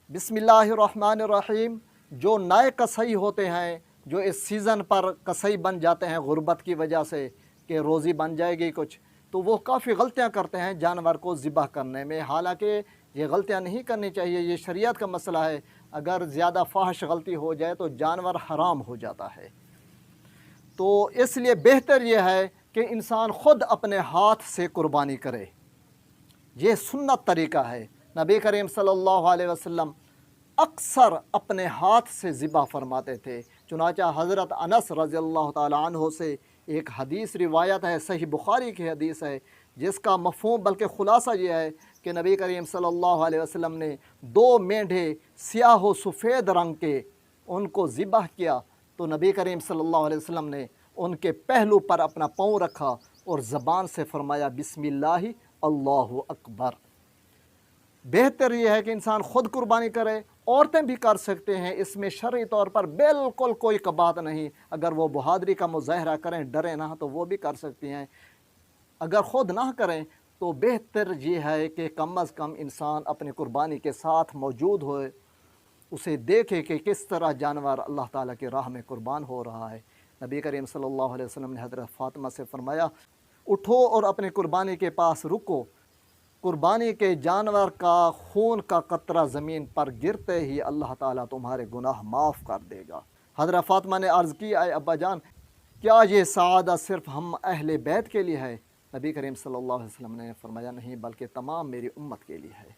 बिस्मिल्लाहिर्रहमानिर्रहीम। जो नए कसाई होते हैं, जो इस सीज़न पर कसाई बन जाते हैं गुर्बत की वजह से कि रोज़ी बन जाएगी कुछ, तो वो काफ़ी गलतियां करते हैं जानवर को ज़िबह करने में। हालांकि ये गलतियां नहीं करनी चाहिए, ये शरीयत का मसला है। अगर ज़्यादा फाहश गलती हो जाए तो जानवर हराम हो जाता है। तो इसलिए बेहतर ये है कि इंसान ख़ुद अपने हाथ से कुर्बानी करे। ये सुन्नत तरीका है। नबी करीम सल्लल्लाहु अलैहि वसल्लम अक्सर अपने हाथ से ज़िबा फरमाते थे। चुनांचे हज़रत अनस रज़ियल्लाहु ताला अन्हु से एक हदीस रिवायत है, सही बुखारी की हदीस है, जिसका मफ़हूम बल्कि ख़ुलासा ये है कि नबी करीम सल्लल्लाहु अलैहि वसल्लम ने 2 मेंढे स्याह व सफ़ेद रंग के उनको ज़िबह किया तो नबी करीम सल्लल्लाहु अलैहि वसल्लम ने उनके पहलू पर अपना पाँव रखा और ज़बान से फरमाया बिस्मिल्लाहि अल्लाहु अकबर। बेहतर यह है कि इंसान ख़ुद कुर्बानी करे। औरतें भी कर सकते हैं, इसमें शरई तौर पर बिल्कुल कोई कबात नहीं। अगर वो बहादुरी का मुज़ाहरा करें, डरे ना, तो वो भी कर सकती हैं। अगर ख़ुद ना करें तो बेहतर ये है कि कम अज़ कम इंसान अपनी कुर्बानी के साथ मौजूद हो, उसे देखे कि किस तरह जानवर अल्लाह ताला की राह में कुर्बान हो रहा है। नबी करीम सल्लल्लाहु अलैहि वसल्लम ने हज़रत फ़ातिमा से फ़रमाया, उठो और अपनी कुर्बानी के पास रुको। कुर्बानी के जानवर का खून का कतरा ज़मीन पर गिरते ही अल्लाह ताला तुम्हारे गुनाह माफ़ कर देगा। हज़रत फ़ातिमा ने अर्ज़ की, आए अब्बा जान, क्या ये सआदत सिर्फ़ हम अहले बैत के लिए है? नबी करीम सल्लल्लाहु अलैहि वसल्लम ने फरमाया, नहीं, बल्कि तमाम मेरी उम्मत के लिए है।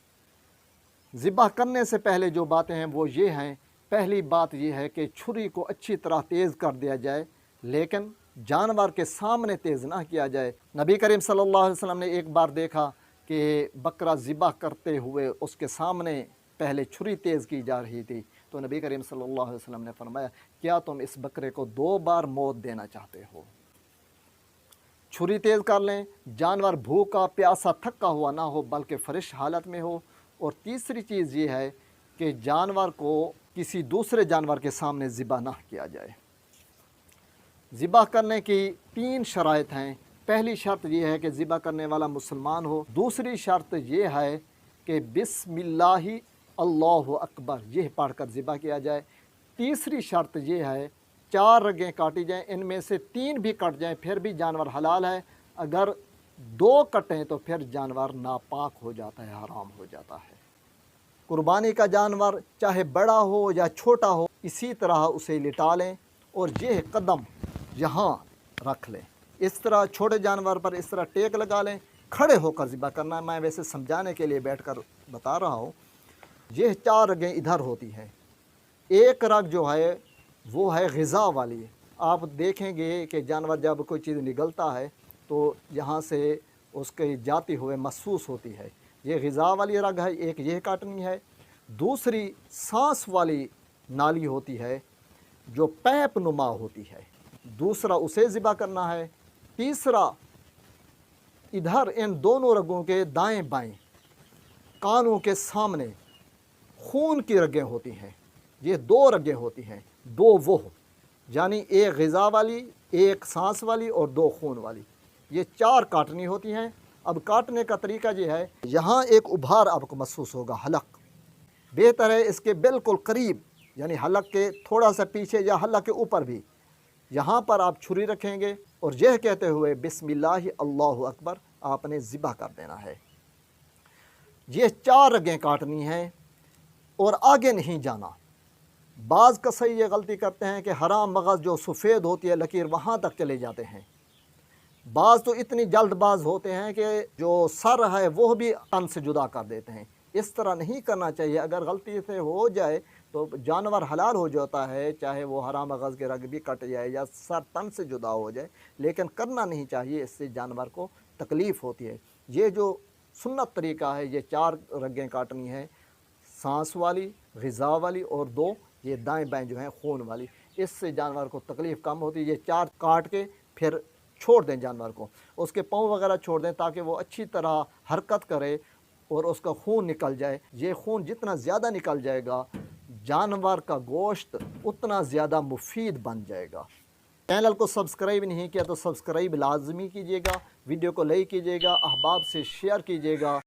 ज़िबह करने से पहले जो बातें हैं वो ये हैं। पहली बात ये है कि छुरी को अच्छी तरह तेज़ कर दिया जाए, लेकिन जानवर के सामने तेज़ ना किया जाए। नबी करीम सल्लल्लाहु अलैहि वसल्लम ने एक बार देखा कि बकरा ज़िबह करते हुए उसके सामने पहले छुरी तेज़ की जा रही थी, तो नबी करीम सल्लल्लाहु अलैहि वसल्लम ने फरमाया, क्या तुम इस बकरे को 2 बार मौत देना चाहते हो? छुरी तेज़ कर लें, जानवर भूखा प्यासा थका हुआ ना हो बल्कि फ़्रेश हालत में हो। और तीसरी चीज़ ये है कि जानवर को किसी दूसरे जानवर के सामने ज़िबह ना किया जाए। ज़िबह करने की 3 शराइत हैं। पहली शर्त यह है कि ज़िबह करने वाला मुसलमान हो। दूसरी शर्त यह है कि बिस्मिल्लाहि अल्लाहु अकबर यह पढ़कर ज़िबह किया जाए। तीसरी शर्त यह है 4 रगें काटी जाएं, इनमें से 3 भी कट जाएं फिर भी जानवर हलाल है। अगर 2 कटें तो फिर जानवर नापाक हो जाता है, हराम हो जाता है। कुर्बानी का जानवर चाहे बड़ा हो या छोटा हो, इसी तरह उसे लिटा लें और यह कदम यहाँ रख लें। इस तरह छोटे जानवर पर इस तरह टेक लगा लें, खड़े होकर ज़िबह करना है। मैं वैसे समझाने के लिए बैठकर बता रहा हूँ। यह 4 रगें इधर होती हैं। एक रग जो है वो है ग़िज़ा वाली। आप देखेंगे कि जानवर जब कोई चीज़ निगलता है तो यहाँ से उसके जाती हुए महसूस होती है। ये ग़िज़ा वाली रग है, एक ये काटनी है। दूसरी सांस वाली नाली होती है जो पैप नुमा होती है, दूसरा उसे ज़िबह करना है। तीसरा इधर इन दोनों रगों के दाएं बाएं कानों के सामने खून की रगें होती हैं। ये 2 रगें होती हैं, 2 वो, यानी एक ग़िज़ा वाली, एक सांस वाली और 2 खून वाली। ये 4 काटनी होती हैं। अब काटने का तरीका ये है, यहाँ एक उभार आपको महसूस होगा, हलक। बेहतर है इसके बिल्कुल करीब, यानी हलक के थोड़ा सा पीछे या हलक के ऊपर भी, यहाँ पर आप छुरी रखेंगे और यह कहते हुए बिस्मिल्लाहि अल्लाहु अकबर आपने ज़िबह कर देना है। ये 4 रगें काटनी हैं और आगे नहीं जाना। बाज़ कसाई ये गलती करते हैं कि हराम मगज़ जो सफ़ेद होती है लकीर वहाँ तक चले जाते हैं। बाज़ तो इतनी जल्दबाज होते हैं कि जो सर है वो भी तन से जुदा कर देते हैं। इस तरह नहीं करना चाहिए। अगर गलती से हो जाए तो जानवर हलाल हो जाता है, चाहे वो हराम मगज़ के रग भी कट जाए या सर तन से जुदा हो जाए, लेकिन करना नहीं चाहिए, इससे जानवर को तकलीफ़ होती है। ये जो सुन्नत तरीका है, ये 4 रगें काटनी है, सांस वाली, ग़िज़ा वाली और 2 ये दाएं बाएं जो हैं खून वाली। इससे जानवर को तकलीफ़ कम होती है। ये 4 काट के फिर छोड़ दें जानवर को, उसके पाँव वगैरह छोड़ दें ताकि वो अच्छी तरह हरकत करे और उसका खून निकल जाए। ये खून जितना ज़्यादा निकल जाएगा जानवर का गोश्त उतना ज़्यादा मुफीद बन जाएगा। चैनल को सब्सक्राइब नहीं किया तो सब्सक्राइब लाजमी कीजिएगा, वीडियो को लाइक कीजिएगा, अहबाब से शेयर कीजिएगा।